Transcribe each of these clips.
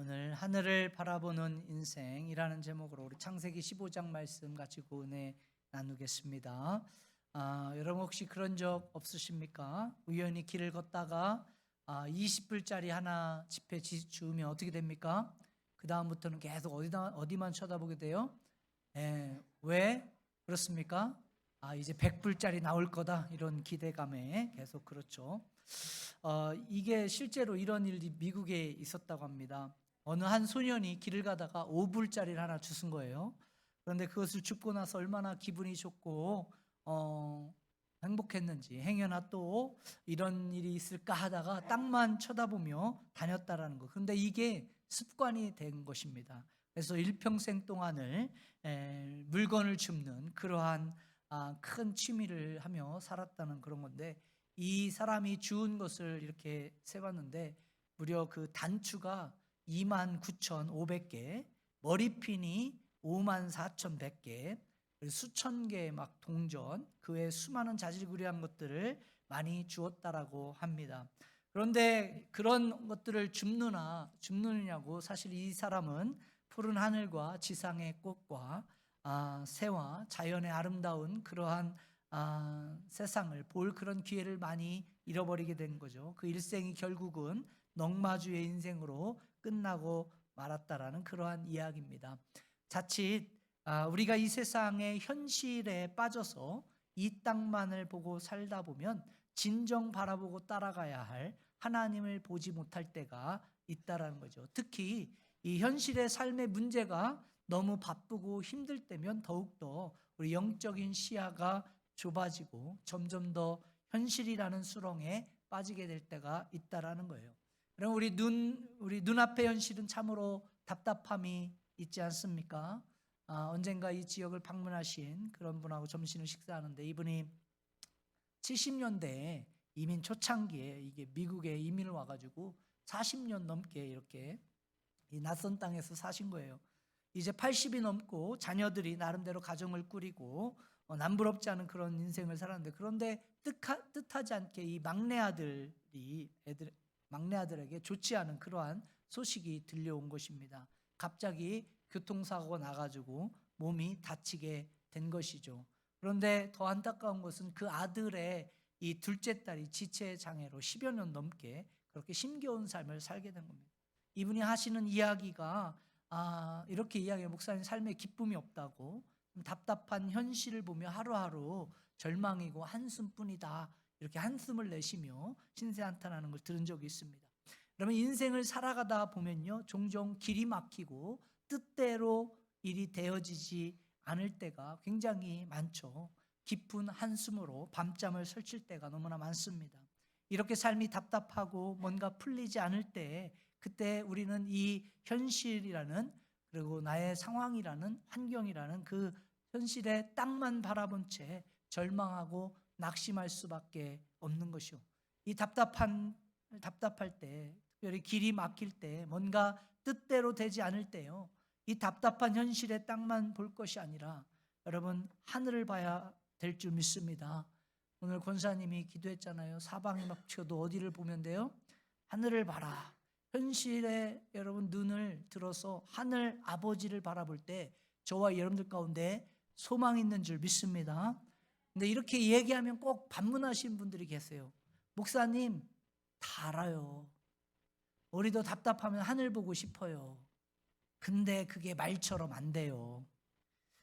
오늘 하늘을 바라보는 인생이라는 제목으로 우리 창세기 15장 말씀 가지고 은혜 나누겠습니다. 여러분 혹시 그런 적 없으십니까? 우연히 길을 걷다가 20불짜리 하나 지폐 주우면 어떻게 됩니까? 그 다음부터는 계속 어디만 쳐다보게 돼요? 왜 그렇습니까? 이제 100불짜리 나올 거다 이런 기대감에 계속 그렇죠. 이게 실제로 이런 일이 미국에 있었다고 합니다. 어느 한 소년이 길을 가다가 5불짜리를 하나 주운 거예요. 그런데 그것을 줍고 나서 얼마나 기분이 좋고 행복했는지, 행여나 또 이런 일이 있을까 하다가 땅만 쳐다보며 다녔다라는 거. 그런데 이게 습관이 된 것입니다. 그래서 일평생 동안을 물건을 줍는 그러한 큰 취미를 하며 살았다는 그런 건데, 이 사람이 주운 것을 이렇게 세봤는데 무려 그 단추가 29,500개, 머리핀이 54,100개, 수천 개의 막 동전, 그 외 수많은 자질구레한 것들을 많이 주었다라고 합니다. 그런데 그런 것들을 줍느냐고, 사실 이 사람은 푸른 하늘과 지상의 꽃과 새와 자연의 아름다운 그러한 세상을 볼 그런 기회를 많이 잃어버리게 된 거죠. 그 일생이 결국은 넝마주의 인생으로 끝나고 말았다라는 그러한 이야기입니다. 자칫 우리가 이 세상의 현실에 빠져서 이 땅만을 보고 살다 보면 진정 바라보고 따라가야 할 하나님을 보지 못할 때가 있다라는 거죠. 특히 이 현실의 삶의 문제가 너무 바쁘고 힘들 때면 더욱더 우리 영적인 시야가 좁아지고 점점 더 현실이라는 수렁에 빠지게 될 때가 있다라는 거예요. 그럼 우리 눈앞의 현실은 참으로 답답함이 있지 않습니까? 언젠가 이 지역을 방문하신 그런 분하고 점심을 식사하는데, 이분이 70년대에 이민 초창기에 이게 미국에 이민을 와가지고 40년 넘게 이렇게 이 낯선 땅에서 사신 거예요. 이제 80이 넘고 자녀들이 나름대로 가정을 꾸리고 남부럽지 않은 그런 인생을 살았는데, 그런데 뜻하지 않게 이 막내 아들에게 좋지 않은 그러한 소식이 들려온 것입니다. 갑자기 교통사고가 나가지고 몸이 다치게 된 것이죠. 그런데 더 안타까운 것은 그 아들의 이 둘째 딸이 지체장애로 10여 년 넘게 그렇게 힘겨운 삶을 살게 된 겁니다. 이분이 하시는 이야기가 이렇게 이야기해요. 목사님, 삶에 기쁨이 없다고, 답답한 현실을 보며 하루하루 절망이고 한숨뿐이다, 이렇게 한숨을 내쉬며 신세 한탄하는 걸 들은 적이 있습니다. 그러면 인생을 살아가다 보면요, 종종 길이 막히고 뜻대로 일이 되어지지 않을 때가 굉장히 많죠. 깊은 한숨으로 밤잠을 설칠 때가 너무나 많습니다. 이렇게 삶이 답답하고 뭔가 풀리지 않을 때, 그때 우리는 이 현실이라는, 그리고 나의 상황이라는, 환경이라는 그 현실의 땅만 바라본 채 절망하고 낙심할 수밖에 없는 것이요. 이 답답할 때, 특별히 길이 막힐 때, 뭔가 뜻대로 되지 않을 때요, 이 답답한 현실의 땅만 볼 것이 아니라 여러분, 하늘을 봐야 될 줄 믿습니다. 오늘 권사님이 기도했잖아요. 사방이 막혀도 어디를 보면 돼요? 하늘을 봐라. 현실에 여러분 눈을 들어서 하늘 아버지를 바라볼 때 저와 여러분들 가운데 소망이 있는 줄 믿습니다. 근데 이렇게 얘기하면 꼭 반문하시는 분들이 계세요. 목사님, 다 알아요. 우리도 답답하면 하늘 보고 싶어요. 근데 그게 말처럼 안 돼요.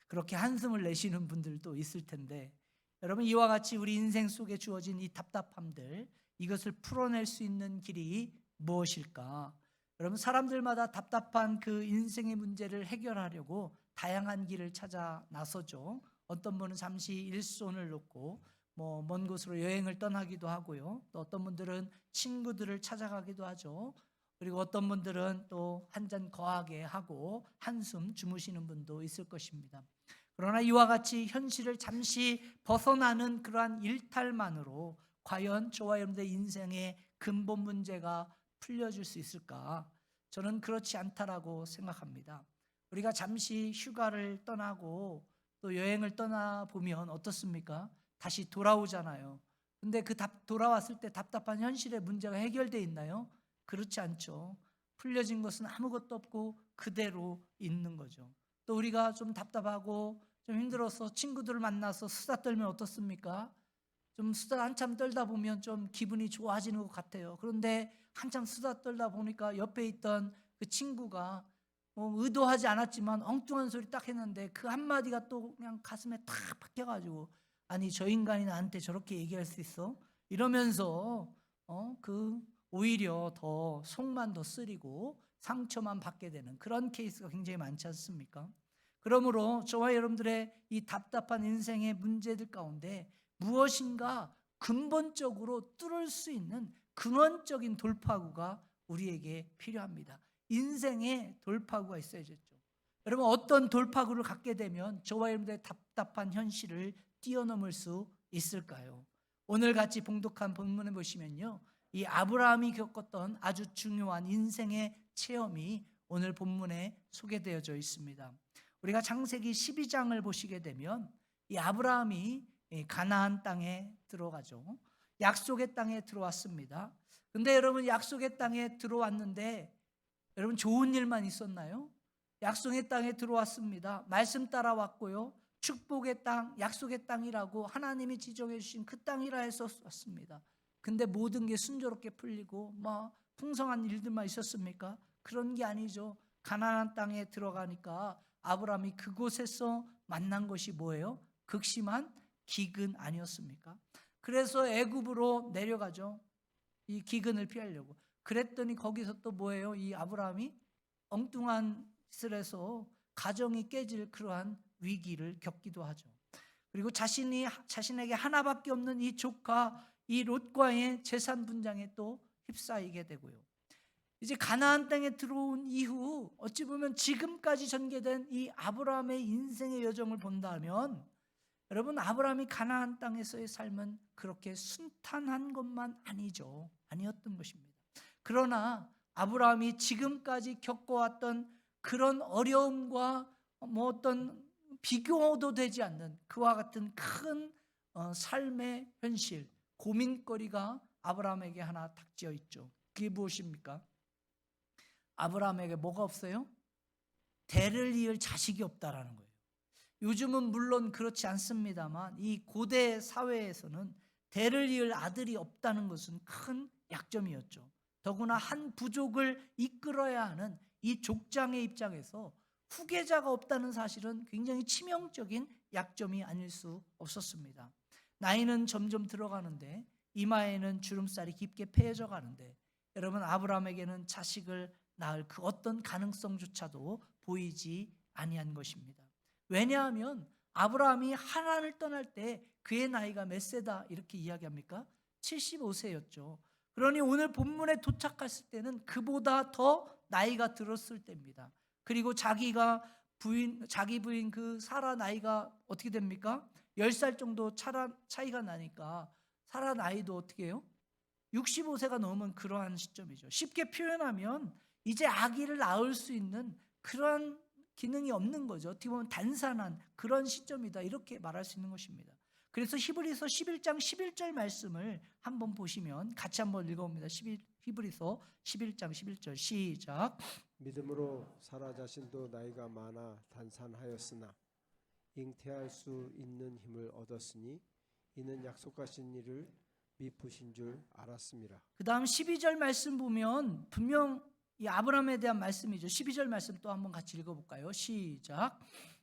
그렇게 한숨을 내쉬는 분들도 있을 텐데, 여러분, 이와 같이 우리 인생 속에 주어진 이 답답함들, 이것을 풀어낼 수 있는 길이 무엇일까? 여러분, 사람들마다 답답한 그 인생의 문제를 해결하려고 다양한 길을 찾아 나서죠. 어떤 분은 잠시 일손을 놓고 먼 곳으로 여행을 떠나기도 하고요. 또 어떤 분들은 친구들을 찾아가기도 하죠. 그리고 어떤 분들은 또 한 잔 거하게 하고 한숨 주무시는 분도 있을 것입니다. 그러나 이와 같이 현실을 잠시 벗어나는 그러한 일탈만으로 과연 저와 여러분들의 인생의 근본 문제가 풀려질 수 있을까? 저는 그렇지 않다라고 생각합니다. 우리가 잠시 휴가를 떠나고 또 여행을 떠나보면 어떻습니까? 다시 돌아오잖아요. 근데 돌아왔을 때 답답한 현실의 문제가 해결되어 있나요? 그렇지 않죠. 풀려진 것은 아무것도 없고 그대로 있는 거죠. 또 우리가 좀 답답하고 좀 힘들어서 친구들을 만나서 수다 떨면 어떻습니까? 좀 수다 한참 떨다 보면 좀 기분이 좋아지는 것 같아요. 그런데 한참 수다 떨다 보니까 옆에 있던 그 친구가 의도하지 않았지만 엉뚱한 소리 딱 했는데 그 한마디가 또 그냥 가슴에 탁 박혀가지고, 아니 저 인간이 나한테 저렇게 얘기할 수 있어? 이러면서 그 오히려 더 속만 더 쓰리고 상처만 받게 되는 그런 케이스가 굉장히 많지 않습니까? 그러므로 저와 여러분들의 이 답답한 인생의 문제들 가운데 무엇인가 근본적으로 뚫을 수 있는 근원적인 돌파구가 우리에게 필요합니다. 인생에 돌파구가 있어야겠죠. 여러분, 어떤 돌파구를 갖게 되면 저와 여러분들의 답답한 현실을 뛰어넘을 수 있을까요? 오늘 같이 봉독한 본문에 보시면요, 이 아브라함이 겪었던 아주 중요한 인생의 체험이 오늘 본문에 소개되어져 있습니다. 우리가 창세기 12장을 보시게 되면 이 아브라함이 가나안 땅에 들어가죠. 약속의 땅에 들어왔습니다. 근데 여러분, 약속의 땅에 들어왔는데 여러분 좋은 일만 있었나요? 약속의 땅에 들어왔습니다. 말씀 따라왔고요. 축복의 땅, 약속의 땅이라고 하나님이 지정해 주신 그 땅이라 해서 왔습니다. 근데 모든 게 순조롭게 풀리고 풍성한 일들만 있었습니까? 그런 게 아니죠. 가나안 땅에 들어가니까 아브라함이 그곳에서 만난 것이 뭐예요? 극심한 기근 아니었습니까? 그래서 애굽으로 내려가죠. 이 기근을 피하려고. 그랬더니 거기서 또 뭐예요? 이 아브라함이 엉뚱한 짓을 해서 가정이 깨질 그러한 위기를 겪기도 하죠. 그리고 자신에게 하나밖에 없는 이 조카 이 롯과의 재산 분쟁에 또 휩싸이게 되고요. 이제 가나안 땅에 들어온 이후 어찌 보면 지금까지 전개된 이 아브라함의 인생의 여정을 본다면 여러분, 아브라함이 가나안 땅에서의 삶은 그렇게 순탄한 것만 아니었던 것입니다. 그러나 아브라함이 지금까지 겪어왔던 그런 어려움과 어떤 비교도 되지 않는 그와 같은 큰 삶의 현실, 고민거리가 아브라함에게 하나 닥쳐 있죠. 그게 무엇입니까? 아브라함에게 뭐가 없어요? 대를 이을 자식이 없다라는 거예요. 요즘은 물론 그렇지 않습니다만 이 고대 사회에서는 대를 이을 아들이 없다는 것은 큰 약점이었죠. 더구나 한 부족을 이끌어야 하는 이 족장의 입장에서 후계자가 없다는 사실은 굉장히 치명적인 약점이 아닐 수 없었습니다. 나이는 점점 들어가는데 이마에는 주름살이 깊게 패해져 가는데 여러분, 아브라함에게는 자식을 낳을 그 어떤 가능성조차도 보이지 아니한 것입니다. 왜냐하면 아브라함이 하란을 떠날 때 그의 나이가 몇 세다 이렇게 이야기합니까? 75세였죠. 그러니 오늘 본문에 도착했을 때는 그보다 더 나이가 들었을 때입니다. 그리고 자기 부인 그 사라 나이가 어떻게 됩니까? 10살 정도 차이가 나니까 사라 나이도 어떻게 해요? 65세가 넘은 그러한 시점이죠. 쉽게 표현하면 이제 아기를 낳을 수 있는 그러한 기능이 없는 거죠. 어떻게 보면 단산한 그런 시점이다 이렇게 말할 수 있는 것입니다. 그래서 히브리서 11장 11절 말씀을 한번 보시면 같이 한번 읽어봅니다. 히브리서 11장 11절 시작. 믿음으로 사라 자신도 나이가 많아 단산하였으나 잉태할 수 있는 힘을 얻었으니 이는 약속하신 일을 미쁘신 줄 알았습니다. 그 다음 12절 말씀 보면 분명 이 아브라함에 대한 말씀이죠. 12절 말씀 또 한번 같이 읽어볼까요? 시작.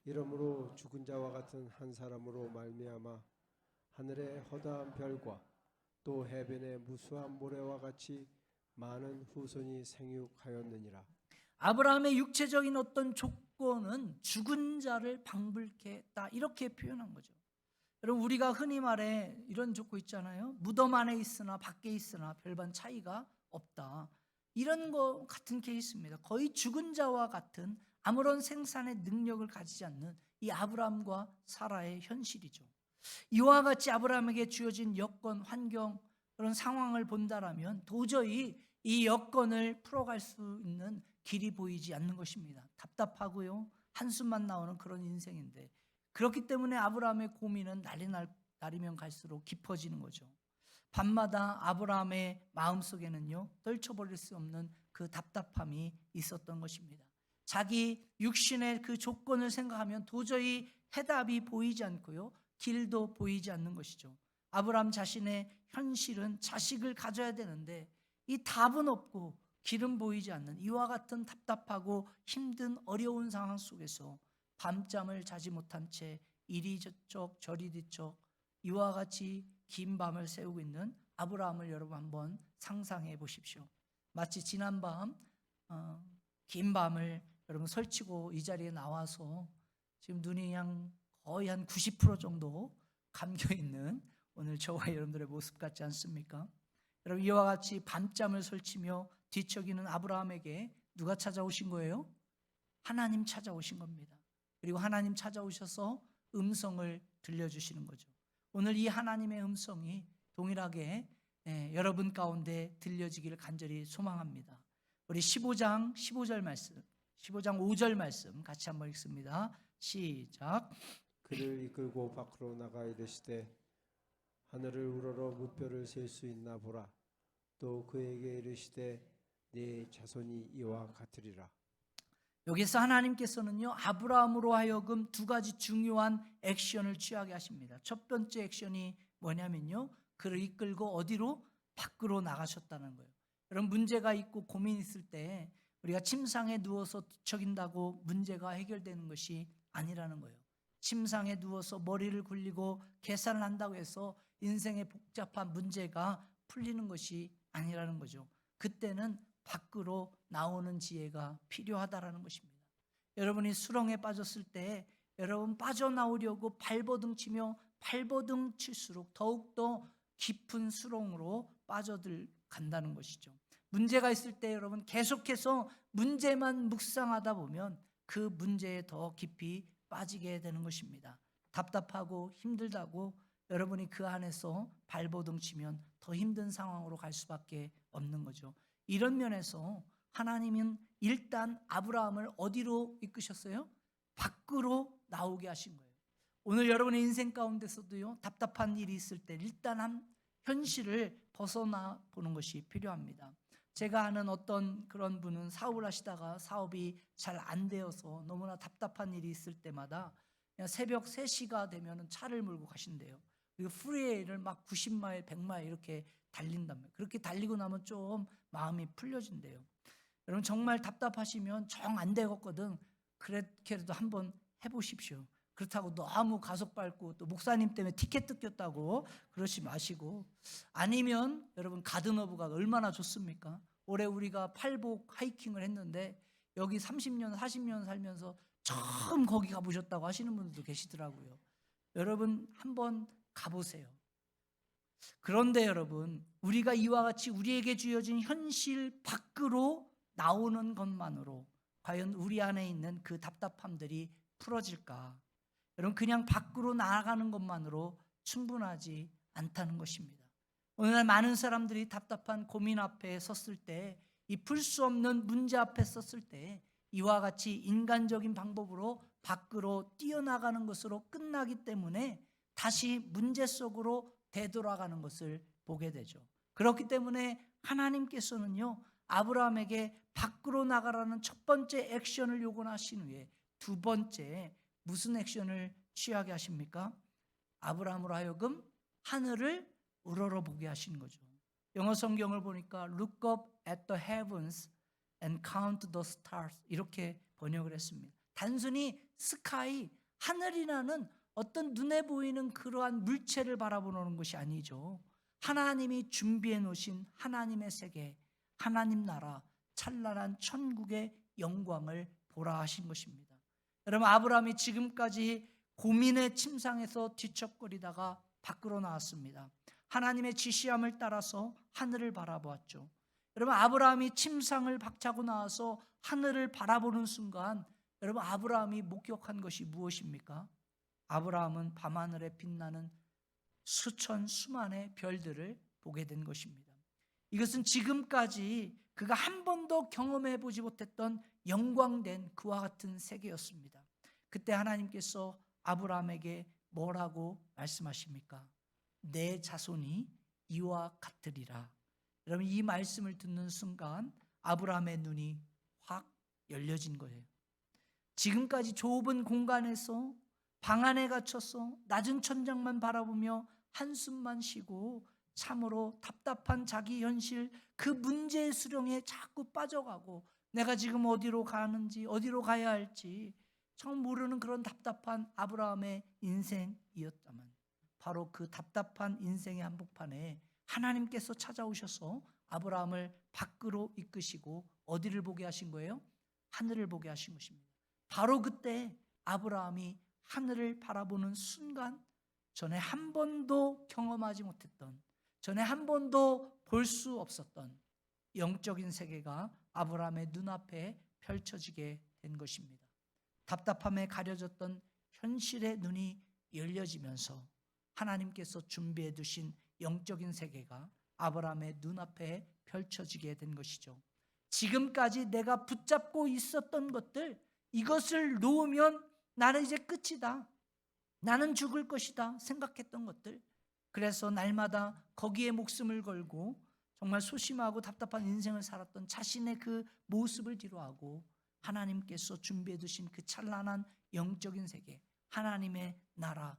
이러므로 죽은 자와 같은 한 사람으로 말미암아 하늘의 허다한 별과 또 해변의 무수한 모래와 같이 많은 후손이 생육하였느니라. 아브라함의 육체적인 어떤 조건은 죽은 자를 방불케 했다 이렇게 표현한 거죠. 여러분, 우리가 흔히 말해 이런 조건 있잖아요. 무덤 안에 있으나 밖에 있으나 별반 차이가 없다. 이런 거 같은 케이스입니다. 거의 죽은 자와 같은 아무런 생산의 능력을 가지지 않는 이 아브라함과 사라의 현실이죠. 이와 같이 아브라함에게 주어진 여건, 환경, 그런 상황을 본다라면 도저히 이 여건을 풀어갈 수 있는 길이 보이지 않는 것입니다. 답답하고요, 한숨만 나오는 그런 인생인데, 그렇기 때문에 아브라함의 고민은 날이면 갈수록 깊어지는 거죠. 밤마다 아브라함의 마음속에는요, 떨쳐버릴 수 없는 그 답답함이 있었던 것입니다. 자기 육신의 그 조건을 생각하면 도저히 해답이 보이지 않고요, 길도 보이지 않는 것이죠. 아브라함 자신의 현실은 자식을 가져야 되는데 이 답은 없고 길은 보이지 않는 이와 같은 답답하고 힘든 어려운 상황 속에서 밤잠을 자지 못한 채 이리 저쪽 저리 뒤쪽 이와 같이 긴 밤을 새우고 있는 아브라함을 여러분 한번 상상해 보십시오. 마치 지난밤 긴 밤을 여러분 설치고 이 자리에 나와서 지금 눈이 거의 한 90% 정도 감겨 있는 오늘 저와 여러분들의 모습 같지 않습니까? 여러분 이와 같이 밤잠을 설치며 뒤척이는 아브라함에게 누가 찾아오신 거예요? 하나님 찾아오신 겁니다. 그리고 하나님 찾아오셔서 음성을 들려주시는 거죠. 오늘 이 하나님의 음성이 동일하게 여러분 가운데 들려지기를 간절히 소망합니다. 우리 15절 말씀, 15장 5절 말씀 같이 한번 읽습니다. 시작. 그를 이끌고 밖으로 나가 이르시되 하늘을 우러러 무뼈를 셀 수 있나 보라. 또 그에게 이르시되 네 자손이 이와 같으리라. 여기서 하나님께서는요, 아브라함으로 하여금 두 가지 중요한 액션을 취하게 하십니다. 첫 번째 액션이 뭐냐면요, 그를 이끌고 어디로? 밖으로 나가셨다는 거예요. 여러분 문제가 있고 고민이 있을 때 우리가 침상에 누워서 뒤척인다고 문제가 해결되는 것이 아니라는 거예요. 침상에 누워서 머리를 굴리고 계산을 한다고 해서 인생의 복잡한 문제가 풀리는 것이 아니라는 거죠. 그때는 밖으로 나오는 지혜가 필요하다라는 것입니다. 여러분이 수렁에 빠졌을 때 여러분 빠져나오려고 발버둥 치며 발버둥 칠수록 더욱더 깊은 수렁으로 빠져들간다는 것이죠. 문제가 있을 때 여러분 계속해서 문제만 묵상하다 보면 그 문제에 더 깊이 빠지게 되는 것입니다. 답답하고 힘들다고 여러분이 그 안에서 발버둥 치면 더 힘든 상황으로 갈 수밖에 없는 거죠. 이런 면에서 하나님은 일단 아브라함을 어디로 이끄셨어요? 밖으로 나오게 하신 거예요. 오늘 여러분의 인생 가운데서도요, 답답한 일이 있을 때 일단 한 현실을 벗어나 보는 것이 필요합니다. 제가 아는 어떤 그런 분은 사업을 하시다가 사업이 잘 안 되어서 너무나 답답한 일이 있을 때마다 그냥 새벽 3시가 되면 차를 몰고 가신대요. 그리고 프리웨이를 막 90마일, 100마일 이렇게 달린다며. 그렇게 달리고 나면 좀 마음이 풀려진대요. 여러분 정말 답답하시면 정 안 되겠거든. 그래도 한번 해보십시오. 그렇다고 너무 가속 밟고 또 목사님 때문에 티켓 뜯겼다고 그러지 마시고, 아니면 여러분 가든허브가 얼마나 좋습니까? 올해 우리가 팔복 하이킹을 했는데 여기 30년 40년 살면서 처음 거기 가보셨다고 하시는 분들도 계시더라고요. 여러분 한번 가보세요. 그런데 여러분 우리가 이와 같이 우리에게 주어진 현실 밖으로 나오는 것만으로 과연 우리 안에 있는 그 답답함들이 풀어질까? 여러분 그냥 밖으로 나아가는 것만으로 충분하지 않다는 것입니다. 오늘날 많은 사람들이 답답한 고민 앞에 섰을 때, 이 풀 수 없는 문제 앞에 섰을 때 이와 같이 인간적인 방법으로 밖으로 뛰어나가는 것으로 끝나기 때문에 다시 문제 속으로 되돌아가는 것을 보게 되죠. 그렇기 때문에 하나님께서는요, 아브라함에게 밖으로 나가라는 첫 번째 액션을 요구하신 후에 두 번째 무슨 액션을 취하게 하십니까? 아브라함으로 하여금 하늘을 우러러보게 하신 거죠. 영어 성경을 보니까 Look up at the heavens and count the stars 이렇게 번역을 했습니다. 단순히 스카이, 하늘이라는 어떤 눈에 보이는 그러한 물체를 바라보는 것이 아니죠. 하나님이 준비해 놓으신 하나님의 세계, 하나님 나라, 찬란한 천국의 영광을 보라 하신 것입니다. 여러분 아브라함이 지금까지 고민의 침상에서 뒤척거리다가 밖으로 나왔습니다. 하나님의 지시함을 따라서 하늘을 바라보았죠. 여러분 아브라함이 침상을 박차고 나와서 하늘을 바라보는 순간 여러분 아브라함이 목격한 것이 무엇입니까? 아브라함은 밤하늘에 빛나는 수천수만의 별들을 보게 된 것입니다. 이것은 지금까지 그가 한 번도 경험해 보지 못했던 영광된 그와 같은 세계였습니다. 그때 하나님께서 아브라함에게 뭐라고 말씀하십니까? 내 자손이 이와 같으리라. 여러분 이 말씀을 듣는 순간 아브라함의 눈이 확 열려진 거예요. 지금까지 좁은 공간에서 방 안에 갇혀서 낮은 천장만 바라보며 한숨만 쉬고 참으로 답답한 자기 현실, 그 문제의 수렁에 자꾸 빠져가고 내가 지금 어디로 가는지 어디로 가야 할지 정 모르는 그런 답답한 아브라함의 인생이었다만, 바로 그 답답한 인생의 한복판에 하나님께서 찾아오셔서 아브라함을 밖으로 이끄시고 어디를 보게 하신 거예요? 하늘을 보게 하신 것입니다. 바로 그때 아브라함이 하늘을 바라보는 순간, 전에 한 번도 경험하지 못했던, 전에 한 번도 볼 수 없었던 영적인 세계가 아브라함의 눈앞에 펼쳐지게 된 것입니다. 답답함에 가려졌던 현실의 눈이 열려지면서 하나님께서 준비해 두신 영적인 세계가 아브라함의 눈앞에 펼쳐지게 된 것이죠. 지금까지 내가 붙잡고 있었던 것들, 이것을 놓으면 나는 이제 끝이다, 나는 죽을 것이다 생각했던 것들, 그래서 날마다 거기에 목숨을 걸고 정말 소심하고 답답한 인생을 살았던 자신의 그 모습을 뒤로하고 하나님께서 준비해 두신 그 찬란한 영적인 세계, 하나님의 나라,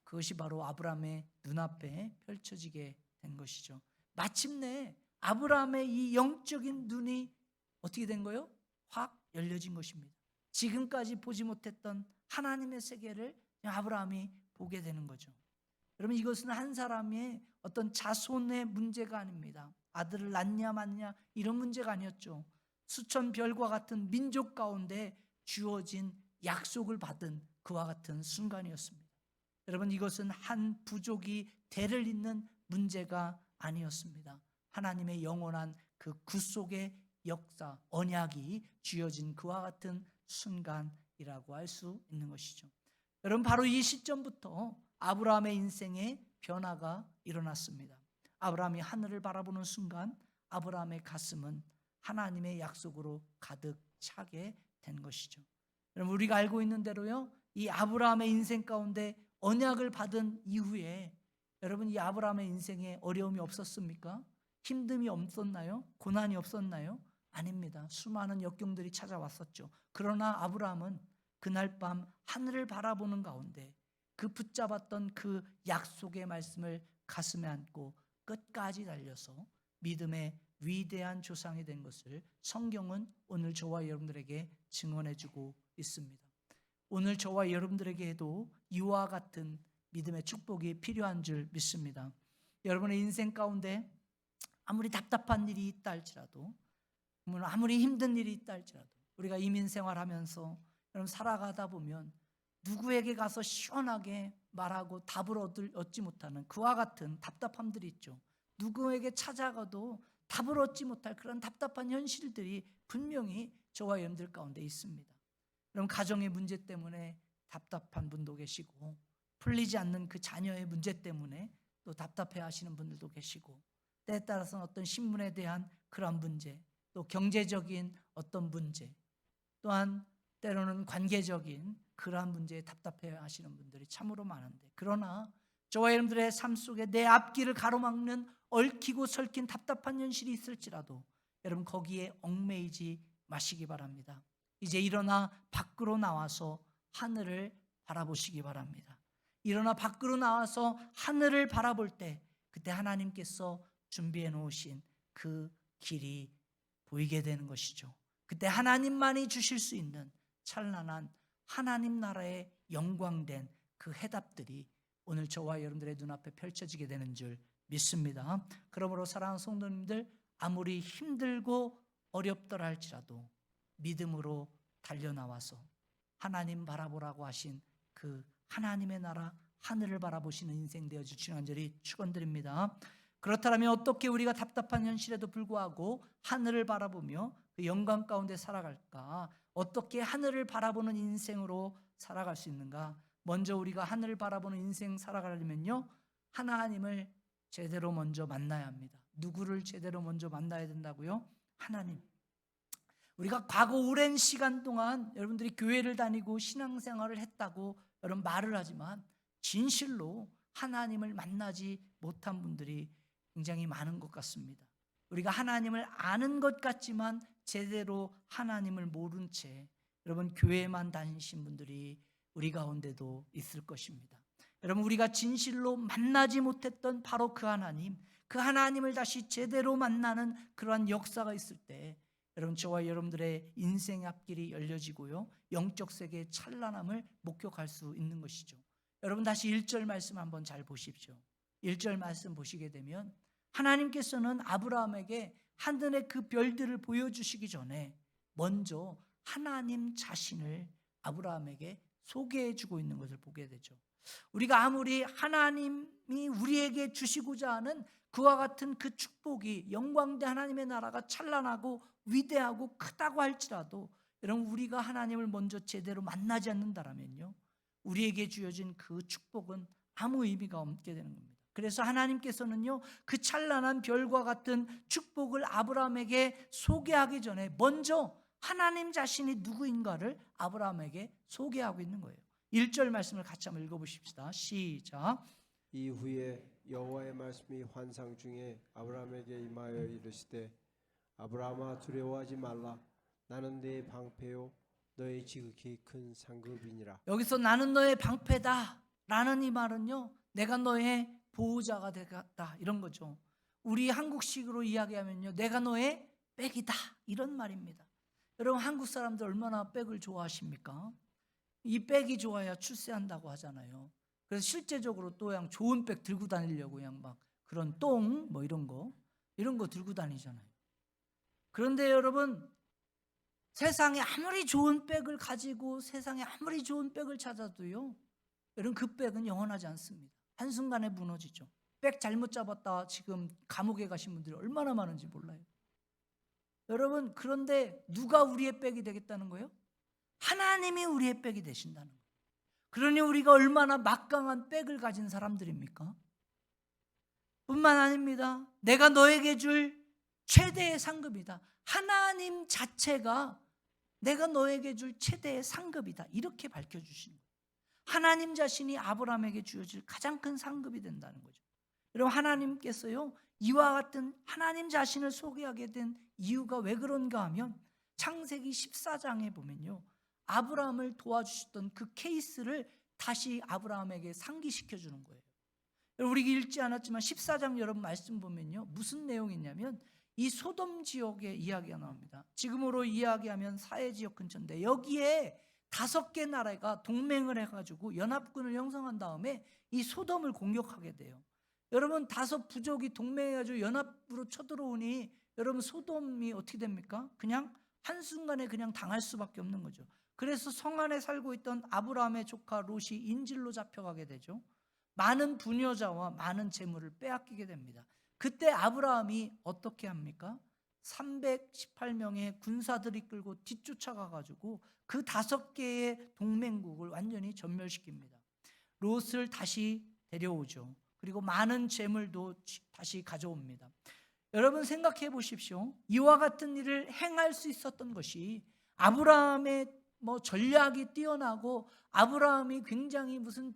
그것이 바로 아브라함의 눈앞에 펼쳐지게 된 것이죠. 마침내 아브라함의 이 영적인 눈이 어떻게 된 거예요? 확 열려진 것입니다. 지금까지 보지 못했던 하나님의 세계를 아브라함이 보게 되는 거죠. 여러분, 이것은 한 사람의 어떤 자손의 문제가 아닙니다. 아들을 낳냐 마냐 이런 문제가 아니었죠. 수천 별과 같은 민족 가운데 주어진 약속을 받은 그와 같은 순간이었습니다. 여러분, 이것은 한 부족이 대를 잇는 문제가 아니었습니다. 하나님의 영원한 그 구속의 역사, 언약이 쥐어진 그와 같은 순간이라고 할 수 있는 것이죠. 여러분, 바로 이 시점부터 아브라함의 인생에 변화가 일어났습니다. 아브라함이 하늘을 바라보는 순간 아브라함의 가슴은 하나님의 약속으로 가득 차게 된 것이죠. 여러분, 우리가 알고 있는 대로요, 이 아브라함의 인생 가운데 언약을 받은 이후에 여러분, 이 아브라함의 인생에 어려움이 없었습니까? 힘듦이 없었나요? 고난이 없었나요? 아닙니다. 수많은 역경들이 찾아왔었죠. 그러나 아브라함은 그날 밤 하늘을 바라보는 가운데 그 붙잡았던 그 약속의 말씀을 가슴에 안고 끝까지 달려서 믿음의 위대한 조상이 된 것을 성경은 오늘 저와 여러분들에게 증언해주고 있습니다. 오늘 저와 여러분들에게도 이와 같은 믿음의 축복이 필요한 줄 믿습니다. 여러분의 인생 가운데 아무리 답답한 일이 있다 할지라도, 아무리 힘든 일이 있다 할지라도, 우리가 이민 생활하면서 여러분 살아가다 보면 누구에게 가서 시원하게 말하고 답을 얻지 못하는 그와 같은 답답함들이 있죠. 누구에게 찾아가도 답을 얻지 못할 그런 답답한 현실들이 분명히 저와 여러분들 가운데 있습니다. 여러분, 가정의 문제 때문에 답답한 분도 계시고, 풀리지 않는 그 자녀의 문제 때문에 또 답답해 하시는 분들도 계시고, 때에 따라서는 어떤 신분에 대한 그런 문제, 또 경제적인 어떤 문제, 또한 때로는 관계적인 그러한 문제에 답답해 하시는 분들이 참으로 많은데, 그러나 저와 여러분들의 삶 속에 내 앞길을 가로막는 얽히고 설킨 답답한 현실이 있을지라도 여러분, 거기에 얽매이지 마시기 바랍니다. 이제 일어나 밖으로 나와서 하늘을 바라보시기 바랍니다. 일어나 밖으로 나와서 하늘을 바라볼 때 그때 하나님께서 준비해 놓으신 그 길이 보이게 되는 것이죠. 그때 하나님만이 주실 수 있는 찬란한 하나님 나라의 영광된 그 해답들이 오늘 저와 여러분들의 눈앞에 펼쳐지게 되는 줄 믿습니다. 그러므로 사랑하는 성도님들, 아무리 힘들고 어렵더라 할지라도 믿음으로 달려나와서 하나님 바라보라고 하신 그 하나님의 나라, 하늘을 바라보시는 인생 되어주시기 간절히 축원드립니다. 그렇다면 어떻게 우리가 답답한 현실에도 불구하고 하늘을 바라보며 그 영광 가운데 살아갈까? 어떻게 하늘을 바라보는 인생으로 살아갈 수 있는가? 먼저 우리가 하늘을 바라보는 인생 살아가려면요, 하나님을 제대로 먼저 만나야 합니다. 누구를 제대로 먼저 만나야 된다고요? 하나님. 우리가 과거 오랜 시간 동안 여러분들이 교회를 다니고 신앙생활을 했다고 여러분 말을 하지만 진실로 하나님을 만나지 못한 분들이 굉장히 많은 것 같습니다. 우리가 하나님을 아는 것 같지만 제대로 하나님을 모른 채 여러분 교회만 다니신 분들이 우리 가운데도 있을 것입니다. 여러분 우리가 진실로 만나지 못했던 바로 그 하나님을 다시 제대로 만나는 그러한 역사가 있을 때 여러분 저와 여러분들의 인생의 앞길이 열려지고요, 영적 세계의 찬란함을 목격할 수 있는 것이죠. 여러분 다시 1절 말씀 한번 잘 보십시오. 1절 말씀 보시게 되면 하나님께서는 아브라함에게 하늘의 그 별들을 보여주시기 전에 먼저 하나님 자신을 아브라함에게 소개해 주고 있는 것을 보게 되죠. 우리가 아무리 하나님이 우리에게 주시고자 하는 그와 같은 그 축복이, 영광된 하나님의 나라가 찬란하고 위대하고 크다고 할지라도 여러분 우리가 하나님을 먼저 제대로 만나지 않는다면요, 우리에게 주어진 그 축복은 아무 의미가 없게 되는 겁니다. 그래서 하나님께서는요, 그 찬란한 별과 같은 축복을 아브라함에게 소개하기 전에 먼저 하나님 자신이 누구인가를 아브라함에게 소개하고 있는 거예요. 1절 말씀을 같이 한번 읽어보십시다. 시작. 이후에 여호와의 말씀이 환상 중에 아브라함에게 임하여 이르시되 아브라함아 두려워하지 말라. 나는 네 방패요 너의 지극히 큰 상급이니라. 여기서 나는 너의 방패다 라는 이 말은요, 내가 너의 보호자가 되겠다 이런 거죠. 우리 한국식으로 이야기하면요, 내가 너의 백이다 이런 말입니다. 여러분 한국 사람들 얼마나 백을 좋아하십니까? 이 백이 좋아야 출세한다고 하잖아요. 그래서 실제적으로 또 그냥 좋은 백 들고 다니려고 그냥 막 그런 똥 뭐 이런 거 들고 다니잖아요. 그런데 여러분 세상에 아무리 좋은 백을 가지고 세상에 아무리 좋은 백을 찾아도요, 여러분 그 백은 영원하지 않습니다. 한순간에 무너지죠. 백 잘못 잡았다 지금 감옥에 가신 분들이 얼마나 많은지 몰라요. 여러분 그런데 누가 우리의 백이 되겠다는 거예요? 하나님이 우리의 백이 되신다는 거예요. 그러니 우리가 얼마나 막강한 백을 가진 사람들입니까? 뿐만 아닙니다. 내가 너에게 줄 최대의 상급이다. 하나님 자체가 내가 너에게 줄 최대의 상급이다. 이렇게 밝혀주시는 거예요. 하나님 자신이 아브라함에게 주어질 가장 큰 상급이 된다는 거죠. 여러분 하나님께서요, 이와 같은 하나님 자신을 소개하게 된 이유가 왜 그런가 하면 창세기 14장에 보면요, 아브라함을 도와주셨던 그 케이스를 다시 아브라함에게 상기시켜 주는 거예요. 우리 읽지 않았지만 14장 여러분 말씀 보면요, 무슨 내용이냐면 이 소돔 지역의 이야기가 나옵니다. 지금으로 이야기하면 사해 지역 근처인데 여기에 5개 나라가 동맹을 해가지고 연합군을 형성한 다음에 이 소돔을 공격하게 돼요. 여러분 5 부족이 동맹해가지고 연합으로 쳐들어오니 여러분 소돔이 어떻게 됩니까? 그냥 한순간에 그냥 당할 수밖에 없는 거죠. 그래서 성 안에 살고 있던 아브라함의 조카 롯이 인질로 잡혀가게 되죠. 많은 부녀자와 많은 재물을 빼앗기게 됩니다. 그때 아브라함이 어떻게 합니까? 318명의 군사들이 끌고 뒤쫓아가가지고 그 5개의 동맹국을 완전히 전멸시킵니다. 롯을 다시 데려오죠. 그리고 많은 재물도 다시 가져옵니다. 여러분 생각해 보십시오. 이와 같은 일을 행할 수 있었던 것이 아브라함의 전략이 뛰어나고 아브라함이 굉장히 무슨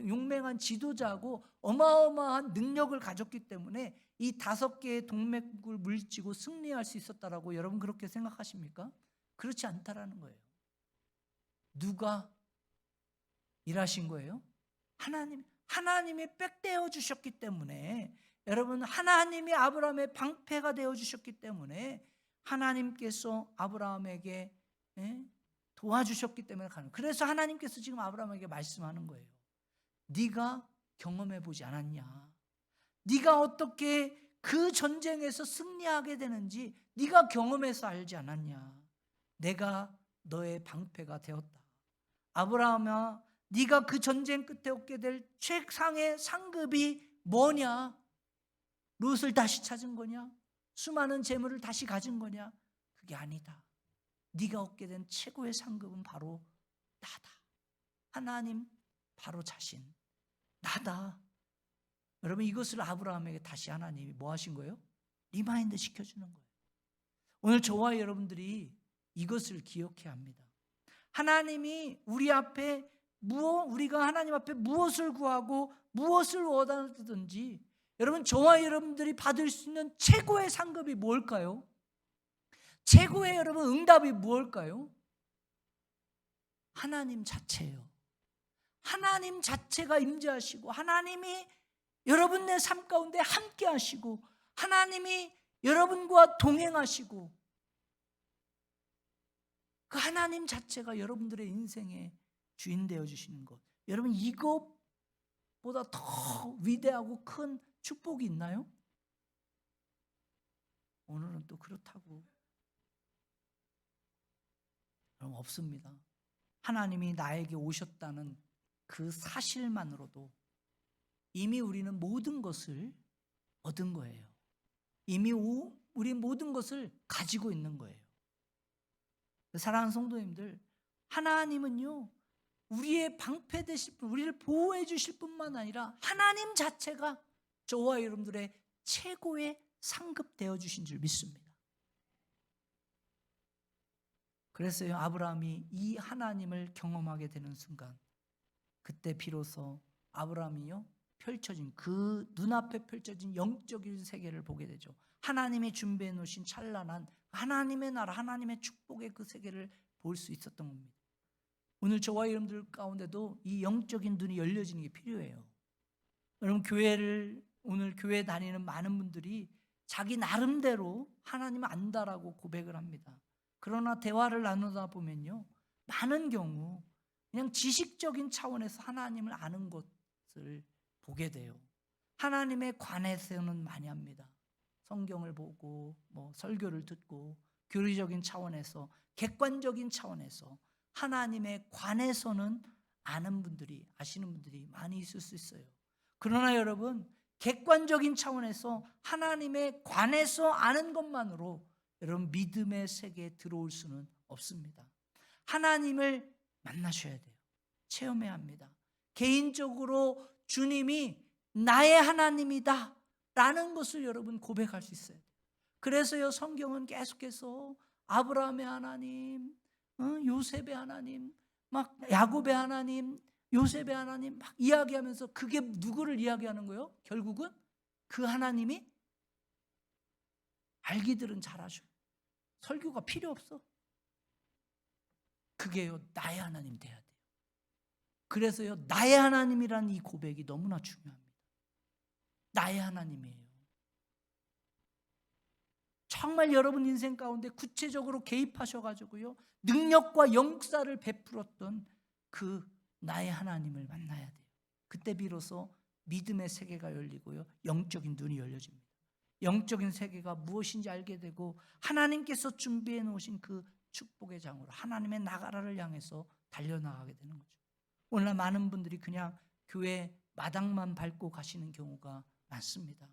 용맹한 지도자고 어마어마한 능력을 가졌기 때문에 이 5개의 동맹국을 물리치고 승리할 수 있었다라고 여러분 그렇게 생각하십니까? 그렇지 않다라는 거예요. 누가 일하신 거예요? 하나님이 백되어 주셨기 때문에, 여러분 하나님이 아브라함의 방패가 되어 주셨기 때문에 하나님께서 아브라함에게 도와주셨기 때문에 가는. 그래서 하나님께서 지금 아브라함에게 말씀하는 거예요. 네가 경험해 보지 않았냐? 네가 어떻게 그 전쟁에서 승리하게 되는지 네가 경험해서 알지 않았냐? 내가 너의 방패가 되었다. 아브라함아, 네가 그 전쟁 끝에 얻게 될 최상의 상급이 뭐냐? 롯을 다시 찾은 거냐? 수많은 재물을 다시 가진 거냐? 그게 아니다. 네가 얻게 된 최고의 상급은 바로 나다. 하나님 바로 자신 나다. 여러분 이것을 아브라함에게 다시 하나님이 뭐 하신 거예요? 리마인드 시켜주는 거예요. 오늘 저와 여러분들이 이것을 기억해야 합니다. 하나님이 우리가 하나님 앞에 무엇을 구하고 무엇을 원하든지 여러분, 저와 여러분들이 받을 수 있는 최고의 상급이 뭘까요? 최고의 여러분 응답이 무엇일까요? 하나님 자체예요. 하나님 자체가 임재하시고, 하나님이 여러분 내 삶 가운데 함께 하시고, 하나님이 여러분과 동행하시고, 그 하나님 자체가 여러분들의 인생의 주인 되어 주시는 것, 여러분, 이것보다 더 위대하고 큰 축복이 있나요? 오늘은 또 그렇다고 여러분, 없습니다. 하나님이 나에게 오셨다는 그 사실만으로도 이미 우리는 모든 것을 얻은 거예요. 이미 우리 모든 것을 가지고 있는 거예요. 사랑하는 성도님들, 하나님은요, 우리의 방패 되실 분, 우리를 보호해 주실 뿐만 아니라 하나님 자체가 저와 여러분들의 최고의 상급 되어 주신 줄 믿습니다. 그래서요, 아브라함이 이 하나님을 경험하게 되는 순간, 그때 비로소 아브라함이요, 펼쳐진 그 눈앞에 펼쳐진 영적인 세계를 보게 되죠. 하나님이 준비해 놓으신 찬란한 하나님의 나라, 하나님의 축복의 그 세계를 볼 수 있었던 겁니다. 오늘 저와 여러분들 가운데도 이 영적인 눈이 열려지는 게 필요해요. 여러분, 오늘 교회 다니는 많은 분들이 자기 나름대로 하나님을 안다라고 고백을 합니다. 그러나 대화를 나누다 보면요, 많은 경우 그냥 지식적인 차원에서 하나님을 아는 것을 보게 돼요. 하나님에 관해서는 많이 합니다. 성경을 보고 설교를 듣고 교리적인 차원에서, 객관적인 차원에서 하나님에 관해서는 아시는 분들이 많이 있을 수 있어요. 그러나 여러분, 객관적인 차원에서 하나님에 관해서 아는 것만으로 여러분 믿음의 세계에 들어올 수는 없습니다. 하나님을 만나셔야 돼요. 체험해야 합니다. 개인적으로 주님이 나의 하나님이다 라는 것을 여러분 고백할 수 있어야 돼요. 그래서요, 성경은 계속해서 아브라함의 하나님, 요셉의 하나님, 막 야곱의 하나님, 요셉의 하나님 막 이야기하면서, 그게 누구를 이야기하는 거예요? 결국은 그 하나님이 알기들은 잘하셔. 설교가 필요 없어. 그게요, 나의 하나님 돼야 돼요. 그래서요, 나의 하나님이라는 이 고백이 너무나 중요합니다. 나의 하나님이에요. 정말 여러분 인생 가운데 구체적으로 개입하셔가지고요, 능력과 역사를 베풀었던 그 나의 하나님을 만나야 돼요. 그때 비로소 믿음의 세계가 열리고요, 영적인 눈이 열려집니다. 영적인 세계가 무엇인지 알게 되고, 하나님께서 준비해 놓으신 그 축복의 장으로 하나님의 나라를 향해서 달려나가게 되는 거죠. 오늘날 많은 분들이 그냥 교회 마당만 밟고 가시는 경우가 많습니다.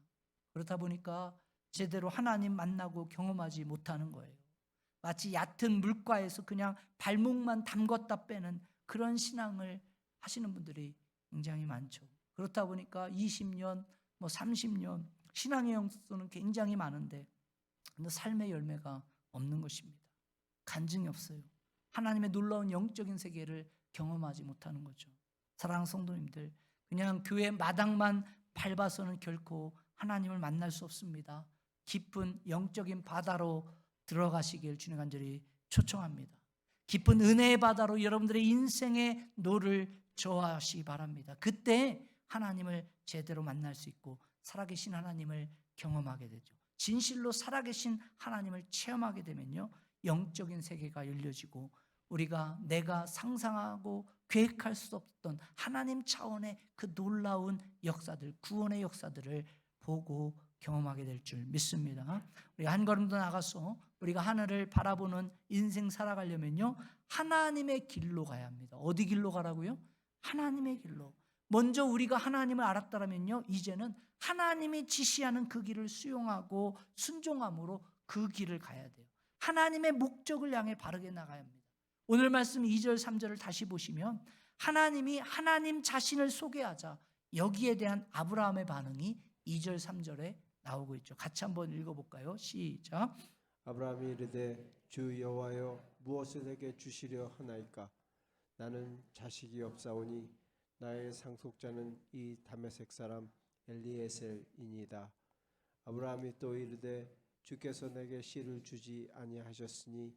그렇다 보니까 제대로 하나님 만나고 경험하지 못하는 거예요. 마치 얕은 물가에서 그냥 발목만 담궜다 빼는 그런 신앙을 하시는 분들이 굉장히 많죠. 그렇다 보니까 20년, 30년 신앙의 영수는 굉장히 많은데 삶의 열매가 없는 것입니다. 간증이 없어요. 하나님의 놀라운 영적인 세계를 경험하지 못하는 거죠. 사랑하는 성도님들, 그냥 교회 마당만 밟아서는 결코 하나님을 만날 수 없습니다. 깊은 영적인 바다로 들어가시길 주님 간절히 초청합니다. 깊은 은혜의 바다로 여러분들의 인생의 노를 저하시기 바랍니다. 그때 하나님을 제대로 만날 수 있고 살아계신 하나님을 경험하게 되죠. 진실로 살아계신 하나님을 체험하게 되면요, 영적인 세계가 열려지고 내가 상상하고 계획할 수 없던 하나님 차원의 그 놀라운 역사들, 구원의 역사들을 보고 경험하게 될 줄 믿습니다. 우리가 한 걸음 더 나가서 우리가 하늘을 바라보는 인생 살아가려면요, 하나님의 길로 가야 합니다. 어디 길로 가라고요? 하나님의 길로. 먼저 우리가 하나님을 알았다면요, 이제는 하나님이 지시하는 그 길을 수용하고 순종함으로 그 길을 가야 돼요. 하나님의 목적을 향해 바르게 나가야 합니다. 오늘 말씀 2절 3절을 다시 보시면 하나님이 하나님 자신을 소개하자 여기에 대한 아브라함의 반응이 2절 3절에 나오고 있죠. 같이 한번 읽어볼까요? 시작. 아브라함이 이르되 주 여호와여 무엇을 내게 주시려 하나이까? 나는 자식이 없사오니 나의 상속자는 이 다메섹 사람 엘리에셀이니이다. 아브라함이 또 이르되 주께서 내게 씨를 주지 아니하셨으니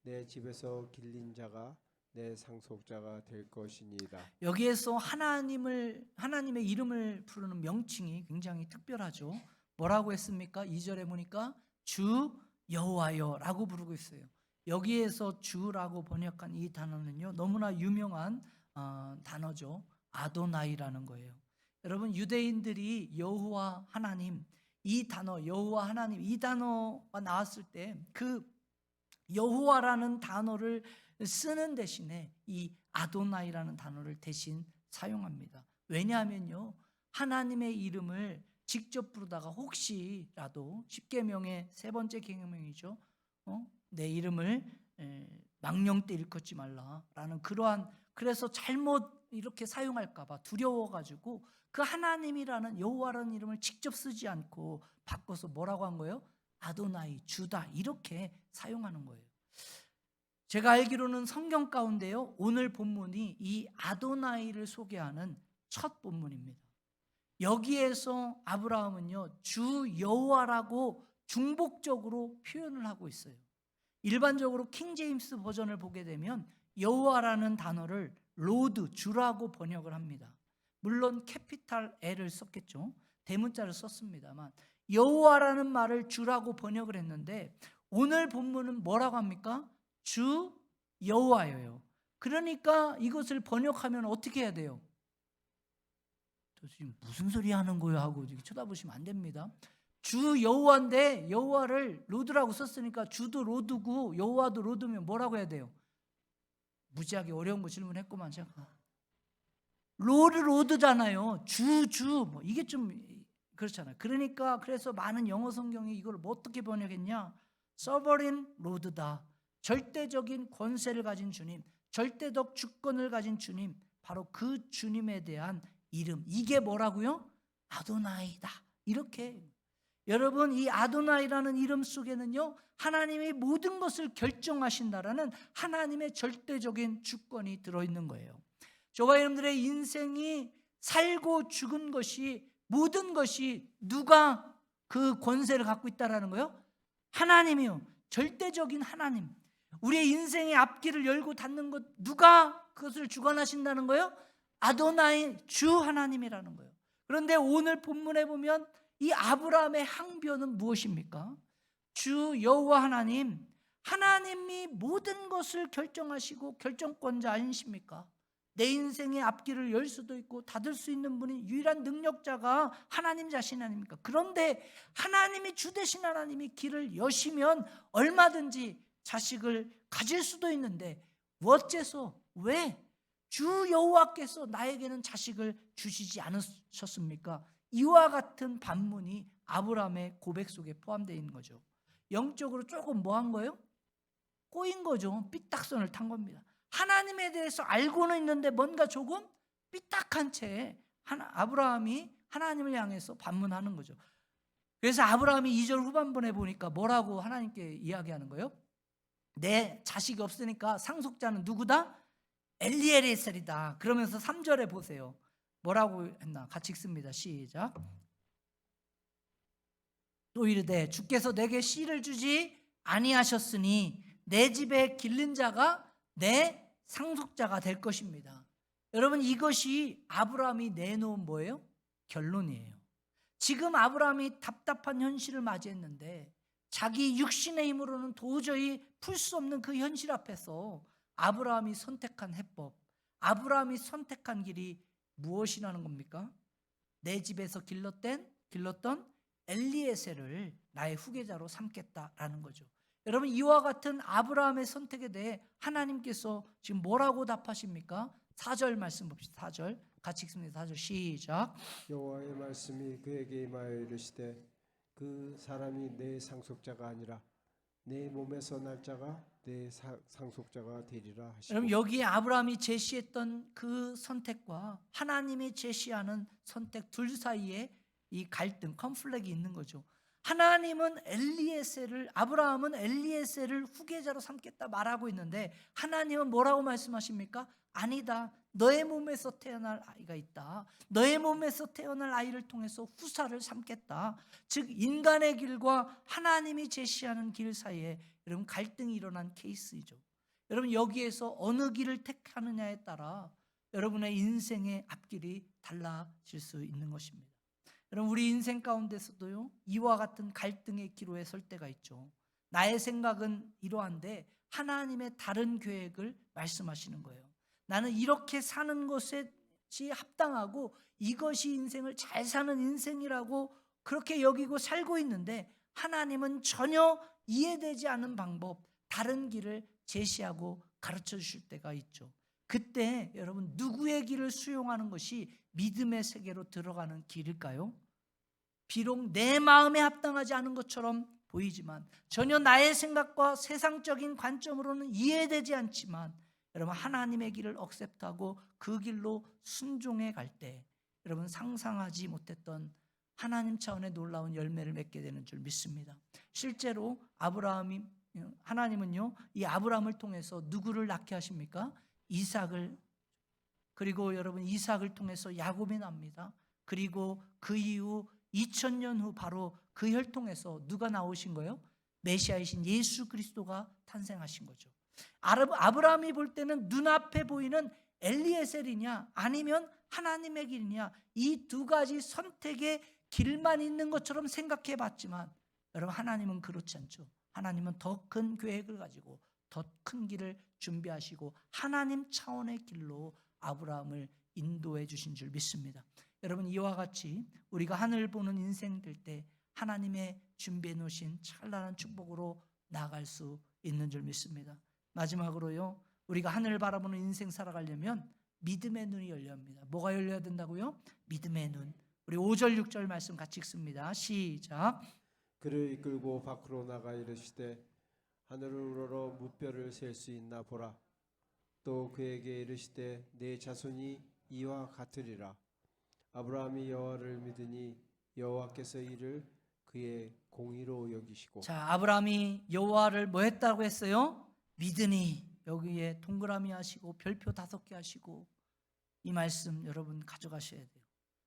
내 집에서 길린 자가 내 상속자가 될 것이니이다. 여기에서 하나님의 이름을 부르는 명칭이 굉장히 특별하죠. 뭐라고 했습니까? 2절에 보니까 주 여호와여라고 부르고 있어요. 여기에서 주라고 번역한 이 단어는요, 너무나 유명한 단어죠. 아도나이라는 거예요. 여러분, 유대인들이 여호와 하나님, 이 단어 여호와 하나님, 이 단어가 나왔을 때 그 여호와라는 단어를 쓰는 대신에 이 아도나이라는 단어를 대신 사용합니다. 왜냐하면요, 하나님의 이름을 직접 부르다가 혹시라도 십계명의 세 번째 계명이죠. 내 이름을 망령 때 일컫지 말라라는 그래서 잘못 이렇게 사용할까 봐 두려워가지고 그 하나님이라는 여호와라는 이름을 직접 쓰지 않고 바꿔서 뭐라고 한 거예요? 아도나이, 주다, 이렇게 사용하는 거예요. 제가 알기로는 성경 가운데요, 오늘 본문이 이 아도나이를 소개하는 첫 본문입니다. 여기에서 아브라함은요, 주 여호와라고 중복적으로 표현을 하고 있어요. 일반적으로 킹제임스 버전을 보게 되면 여호와라는 단어를 로드, 주라고 번역을 합니다. 물론 캐피탈 L을 썼겠죠. 대문자를 썼습니다만 여호와라는 말을 주라고 번역을 했는데 오늘 본문은 뭐라고 합니까? 주 여호와예요. 그러니까 이것을 번역하면 어떻게 해야 돼요? 저 지금 무슨 소리 하는 거예요? 하고 쳐다보시면 안 됩니다. 주 여호와인데 여호와를 로드라고 썼으니까 주도 로드고 여호와도 로드면 뭐라고 해야 돼요? 무지하게 어려운 거 질문했구만 제가. 로드잖아요. 주 뭐 이게 좀 그렇잖아요. 그러니까 그래서 많은 영어 성경이 이걸 뭐 어떻게 번역했냐? 서버린 로드다. 절대적인 권세를 가진 주님, 절대적 주권을 가진 주님, 바로 그 주님에 대한 이름, 이게 뭐라고요? 아도나이다. 이렇게. 여러분, 이 아도나이라는 이름 속에는요, 하나님이 모든 것을 결정하신다라는 하나님의 절대적인 주권이 들어있는 거예요. 저와 여러분들의 인생이 살고 죽은 것이, 모든 것이 누가 그 권세를 갖고 있다라는 거예요? 하나님이요. 절대적인 하나님. 우리의 인생의 앞길을 열고 닫는 것, 누가 그것을 주관하신다는 거예요? 아도나이, 주 하나님이라는 거예요. 그런데 오늘 본문에 보면 이 아브라함의 항변은 무엇입니까? 주 여호와 하나님, 하나님이 모든 것을 결정하시고 결정권자 아니십니까? 내 인생의 앞길을 열 수도 있고 닫을 수 있는 분이 유일한 능력자가 하나님 자신 아닙니까? 그런데 하나님이 주 되신 하나님이 길을 여시면 얼마든지 자식을 가질 수도 있는데 어째서, 왜 주 여호와께서 나에게는 자식을 주시지 않으셨습니까? 이와 같은 반문이 아브라함의 고백 속에 포함되어 있는 거죠. 영적으로 조금 뭐 한 거예요? 꼬인 거죠. 삐딱선을 탄 겁니다. 하나님에 대해서 알고는 있는데 뭔가 조금 삐딱한 채 아브라함이 하나님을 향해서 반문하는 거죠. 그래서 아브라함이 2절 후반부에 보니까 뭐라고 하나님께 이야기하는 거예요? 내 자식이 없으니까 상속자는 누구다? 엘리에셀이다. 그러면서 3절에 보세요. 뭐라고 했나? 같이 읽습니다. 시작. 또 이르되 주께서 내게 씨를 주지 아니하셨으니 내 집에 길른 자가 내 상속자가 될 것입니다. 여러분, 이것이 아브라함이 내놓은 뭐예요? 결론이에요. 지금 아브라함이 답답한 현실을 맞이했는데 자기 육신의 힘으로는 도저히 풀 수 없는 그 현실 앞에서 아브라함이 선택한 해법, 아브라함이 선택한 길이 무엇이라는 겁니까? 내 집에서 길렀던 엘리에셀을 나의 후계자로 삼겠다라는 거죠. 여러분, 이와 같은 아브라함의 선택에 대해 하나님께서 지금 뭐라고 답하십니까? 4절 말씀 봅시다. 4절 같이 읽습니다. 4절 시작. 여호와의 말씀이 그에게 임하여 이르시되 그 사람이 내 상속자가 아니라 내 몸에서 날 자가 내 상속자가 되리라 하시고. 여러분, 여기에 아브라함이 제시했던 그 선택과 하나님이 제시하는 선택 둘 사이에 이 갈등, 컨플렉이 있는 거죠. 하나님은 아브라함은 엘리에셀을 후계자로 삼겠다 말하고 있는데 하나님은 뭐라고 말씀하십니까? 아니다. 너의 몸에서 태어날 아이가 있다. 너의 몸에서 태어날 아이를 통해서 후사를 삼겠다. 즉 인간의 길과 하나님이 제시하는 길 사이에 여러분 갈등이 일어난 케이스이죠. 여러분 여기에서 어느 길을 택하느냐에 따라 여러분의 인생의 앞길이 달라질 수 있는 것입니다. 여러분 우리 인생 가운데서도요 이와 같은 갈등의 기로에 설 때가 있죠. 나의 생각은 이러한데 하나님의 다른 계획을 말씀하시는 거예요. 나는 이렇게 사는 것이 합당하고 이것이 인생을 잘 사는 인생이라고 그렇게 여기고 살고 있는데 하나님은 전혀 이해되지 않은 방법, 다른 길을 제시하고 가르쳐 주실 때가 있죠. 그때 여러분 누구의 길을 수용하는 것이 믿음의 세계로 들어가는 길일까요? 비록 내 마음에 합당하지 않은 것처럼 보이지만 전혀 나의 생각과 세상적인 관점으로는 이해되지 않지만 여러분 하나님의 길을 억셉트하고 그 길로 순종해 갈 때 여러분 상상하지 못했던 하나님 차원의 놀라운 열매를 맺게 되는 줄 믿습니다. 실제로 하나님은요 이 아브라함을 통해서 누구를 낳게 하십니까? 이삭을. 그리고 여러분 이삭을 통해서 야곱이 납니다. 그리고 그 이후 2000년 후 바로 그 혈통에서 누가 나오신 거예요? 메시아이신 예수 그리스도가 탄생하신 거죠. 아브라함이 볼 때는 눈앞에 보이는 엘리에셀이냐 아니면 하나님의 길이냐 이 두 가지 선택의 길만 있는 것처럼 생각해 봤지만 여러분 하나님은 그렇지 않죠. 하나님은 더 큰 계획을 가지고 더 큰 길을 준비하시고 하나님 차원의 길로 아브라함을 인도해 주신 줄 믿습니다. 여러분 이와 같이 우리가 하늘 보는 인생 될 때 하나님의 준비해 놓으신 찬란한 축복으로 나아갈 수 있는 줄 믿습니다. 마지막으로요 우리가 하늘을 바라보는 인생 살아가려면 믿음의 눈이 열려야 합니다. 뭐가 열려야 된다고요? 믿음의 눈. 우리 5절 6절 말씀 같이 읽습니다. 시작. 그를 이끌고 밖으로 나가 이르시되 하늘을 우러러 무뼈를 셀 수 있나 보라. 또 그에게 이르시되 내 자손이 이와 같으리라. 아브라함이 여호와를 믿으니 여호와께서 이를 그의 공의로 여기시고. 자, 아브라함이 여호와를 뭐 했다고 했어요? 믿으니. 여기에 동그라미 하시고 별표 5개 하시고 이 말씀 여러분 가져가셔야 돼요.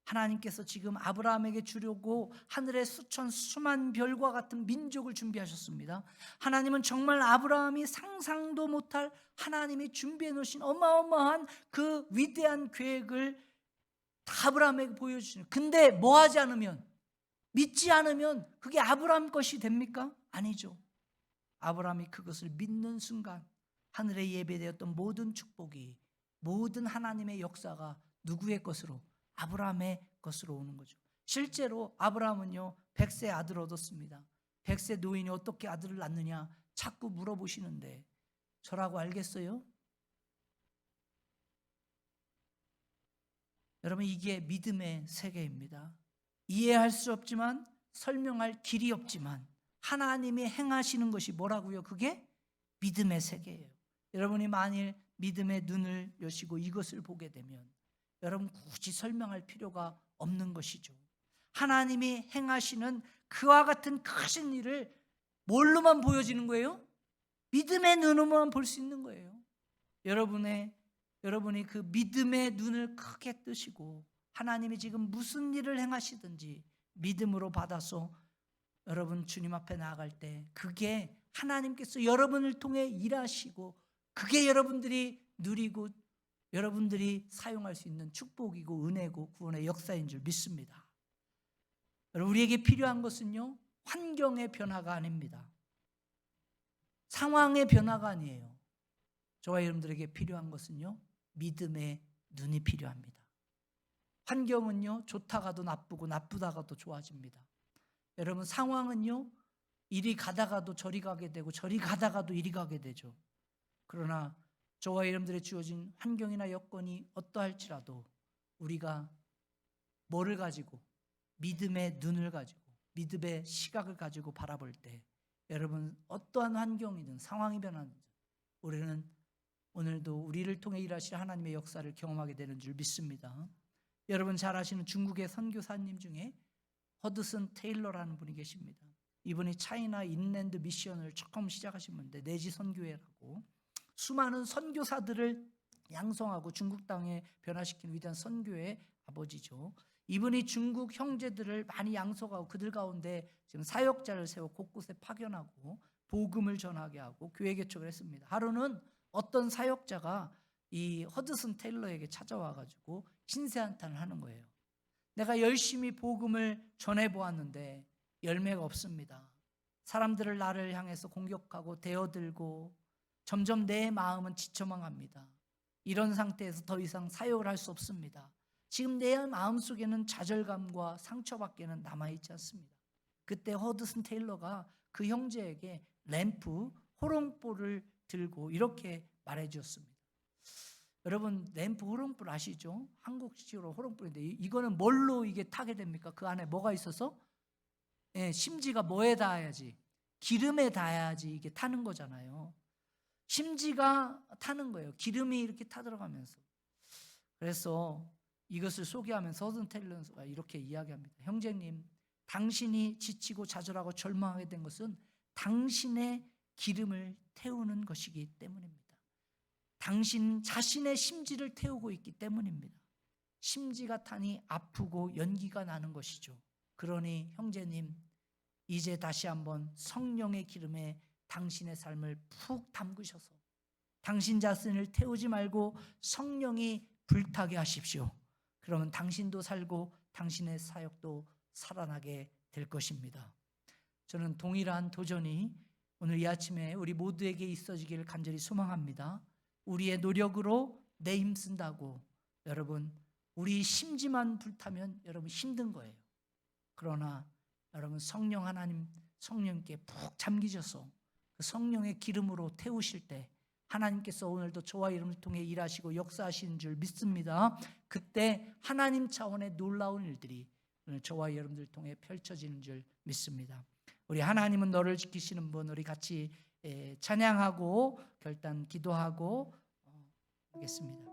하나님께서 지금 아브라함에게 주려고 하늘의 수만 별과 같은 민족을 준비하셨습니다. 하나님은 정말 아브라함이 상상도 못할 하나님이 준비해 놓으신 어마어마한 그 위대한 계획을 다 아브라함에게 보여주시는. 근데 뭐 하지 않으면, 믿지 않으면 그게 아브라함 것이 됩니까? 아니죠. 아브라함이 그것을 믿는 순간 하늘에 예배되었던 모든 축복이, 모든 하나님의 역사가 누구의 것으로? 아브라함의 것으로 오는 거죠. 실제로 아브라함은요 100세 아들을 얻었습니다. 100세 노인이 어떻게 아들을 낳느냐 자꾸 물어보시는데 저라고 알겠어요? 여러분 이게 믿음의 세계입니다. 이해할 수 없지만 설명할 길이 없지만 하나님이 행하시는 것이 뭐라고요? 그게 믿음의 세계예요. 여러분이 만일 믿음의 눈을 여시고 이것을 보게 되면 여러분 굳이 설명할 필요가 없는 것이죠. 하나님이 행하시는 그와 같은 크신 일을 뭘로만 보여지는 거예요? 믿음의 눈으로만 볼 수 있는 거예요. 여러분이 그 믿음의 눈을 크게 뜨시고 하나님이 지금 무슨 일을 행하시든지 믿음으로 받아서 여러분 주님 앞에 나아갈 때 그게 하나님께서 여러분을 통해 일하시고 그게 여러분들이 누리고 여러분들이 사용할 수 있는 축복이고 은혜고 구원의 역사인 줄 믿습니다. 여러분 우리에게 필요한 것은요 환경의 변화가 아닙니다. 상황의 변화가 아니에요. 저와 여러분들에게 필요한 것은요 믿음의 눈이 필요합니다. 환경은요 좋다가도 나쁘고 나쁘다가도 좋아집니다. 여러분 상황은요 이리 가다가도 저리 가게 되고 저리 가다가도 이리 가게 되죠. 그러나 저와 여러분들의 주어진 환경이나 여건이 어떠할지라도 우리가 뭐를 가지고 믿음의 눈을 가지고 믿음의 시각을 가지고 바라볼 때 여러분 어떠한 환경이든 상황이 변하든 우리는 오늘도 우리를 통해 일하실 하나님의 역사를 경험하게 되는 줄 믿습니다. 여러분 잘 아시는 중국의 선교사님 중에 허드슨 테일러라는 분이 계십니다. 이분이 차이나 인랜드 미션을 처음 시작하신 분인데 내지 선교회라고 수많은 선교사들을 양성하고 중국 땅에 변화시킨 위대한 선교의 아버지죠. 이분이 중국 형제들을 많이 양성하고 그들 가운데 지금 사역자를 세워 곳곳에 파견하고 복음을 전하게 하고 교회 개척을 했습니다. 하루는 어떤 사역자가 이 허드슨 테일러에게 찾아와가지고 신세한탄을 하는 거예요. 내가 열심히 복음을 전해보았는데 열매가 없습니다. 사람들을 나를 향해서 공격하고 대어들고 점점 내 마음은 지쳐만 갑니다. 이런 상태에서 더 이상 사역을 할 수 없습니다. 지금 내 마음속에는 좌절감과 상처밖에는 남아있지 않습니다. 그때 허드슨 테일러가 그 형제에게 램프, 호롱불을 들고 이렇게 말해주었습니다. 여러분, 램프, 호롱불 아시죠? 한국식으로 호롱불인데 이거는 뭘로 이게 타게 됩니까? 그 안에 뭐가 있어서? 심지가 뭐에 닿아야지? 기름에 닿아야지 이게 타는 거잖아요. 심지가 타는 거예요. 기름이 이렇게 타들어가면서. 그래서 이것을 소개하면서 허드슨 테일러가 이렇게 이야기합니다. 형제님, 당신이 지치고 좌절하고 절망하게 된 것은 당신의 기름을 태우는 것이기 때문입니다. 당신 자신의 심지를 태우고 있기 때문입니다. 심지가 타니 아프고 연기가 나는 것이죠. 그러니 형제님, 이제 다시 한번 성령의 기름에 당신의 삶을 푹 담그셔서 당신 자신을 태우지 말고 성령이 불타게 하십시오. 그러면 당신도 살고 당신의 사역도 살아나게 될 것입니다. 저는 동일한 도전이 오늘 이 아침에 우리 모두에게 있어지기를 간절히 소망합니다. 우리의 노력으로 내 힘쓴다고 여러분 우리 심지만 불타면 여러분 힘든 거예요. 그러나 여러분 성령 하나님, 성령께 푹 잠기셔서 그 성령의 기름으로 태우실 때 하나님께서 오늘도 저와 이름을 통해 일하시고 역사하시는 줄 믿습니다. 그때 하나님 차원의 놀라운 일들이 오늘 저와 여러분들 통해 펼쳐지는 줄 믿습니다. 우리 하나님은 너를 지키시는 분, 우리 같이 찬양하고 결단 기도하고 하겠습니다.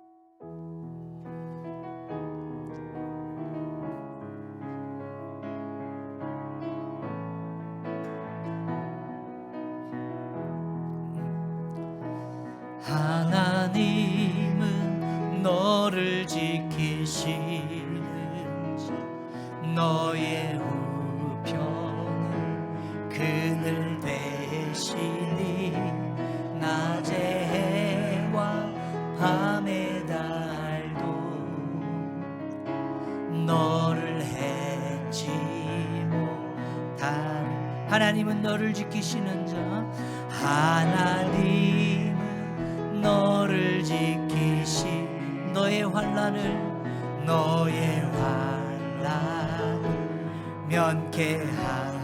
하나님은 너를 지키시는 너의 우편을 그늘 대시니 낮의 해와 밤의 달도 너를 해치 못하는 하나님은 너를 지키시는 자 하나님은 너를 지키시 너의 환난을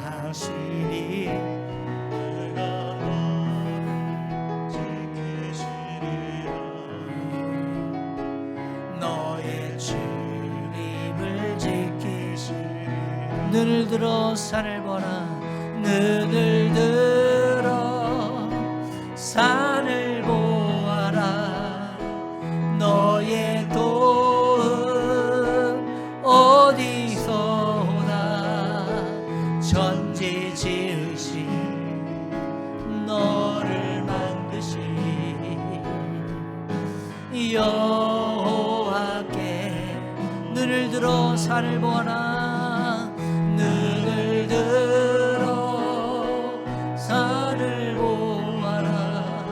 면케하시니 너의 주님을 지키시니 눈을 들어 산을 보라 눈을 들어 산을 보아라 너의 도움 어디서 오나 천지 지으신 너를 만드신 여호와께 눈을 들어 산을 보아라 눈을 들어 산을 보아라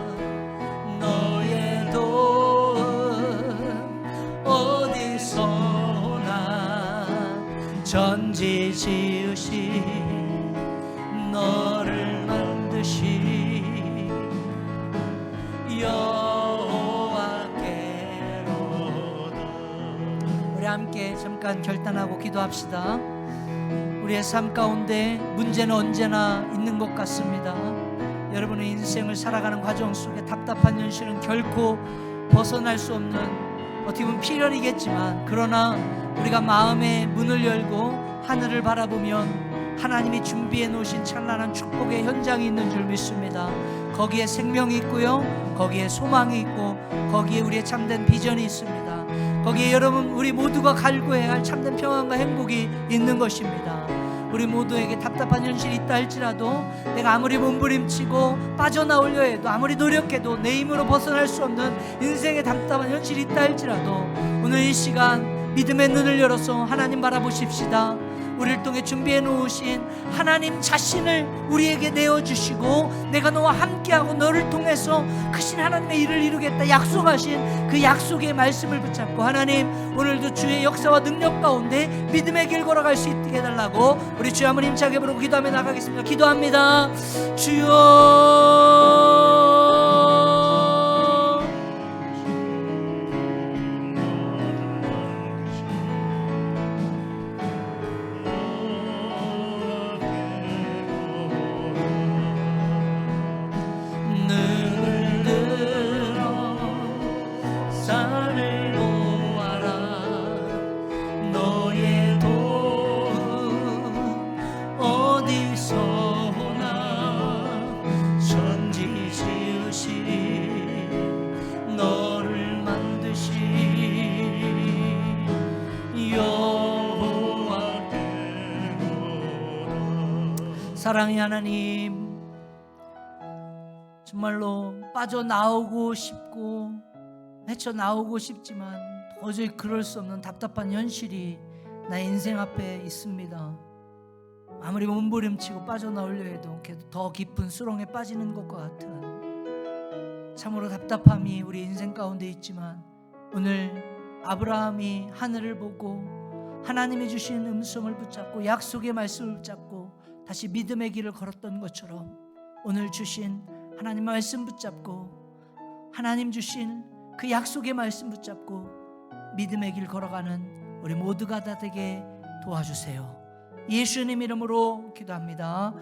너의 도움 어디서 오나 천지 지으신 너를 만드신 여호와께로다. 우리 함께 잠깐 결단하고 기도합시다. 우리의 삶 가운데 문제는 언제나 있는 것 같습니다. 여러분의 인생을 살아가는 과정 속에 답답한 현실은 결코 벗어날 수 없는 어떻게 보면 필연이겠지만 그러나 우리가 마음의 문을 열고 하늘을 바라보면 하나님이 준비해 놓으신 찬란한 축복의 현장이 있는 줄 믿습니다. 거기에 생명이 있고요, 거기에 소망이 있고 거기에 우리의 참된 비전이 있습니다. 거기에 여러분 우리 모두가 갈구해야 할 참된 평안과 행복이 있는 것입니다. 우리 모두에게 답답한 현실이 있다 할지라도 내가 아무리 몸부림치고 빠져나오려 해도 아무리 노력해도 내 힘으로 벗어날 수 없는 인생의 답답한 현실이 있다 할지라도 오늘 이 시간 믿음의 눈을 열어서 하나님 바라보십시다. 우리를 통해 준비해 놓으신 하나님 자신을 우리에게 내어주시고 내가 너와 함께하고 너를 통해서 크신 하나님의 일을 이루겠다 약속하신 그 약속의 말씀을 붙잡고 하나님 오늘도 주의 역사와 능력 가운데 믿음의 길 걸어갈 수 있게 해달라고 우리 주 한번 힘차게 부르고 기도하며 나가겠습니다. 기도합니다. 주여 사랑의 하나님, 정말로 빠져나오고 싶고 헤쳐나오고 싶지만 도저히 그럴 수 없는 답답한 현실이 나의 인생 앞에 있습니다. 아무리 몸부림치고 빠져나오려 해도 더 깊은 수렁에 빠지는 것과 같은 참으로 답답함이 우리 인생 가운데 있지만 오늘 아브라함이 하늘을 보고 하나님이 주신 음성을 붙잡고 약속의 말씀을 붙잡고 다시 믿음의 길을 걸었던 것처럼 오늘 주신 하나님 말씀 붙잡고 하나님 주신 그 약속의 말씀 붙잡고 믿음의 길 걸어가는 우리 모두가 다 되게 도와주세요. 예수님 이름으로 기도합니다.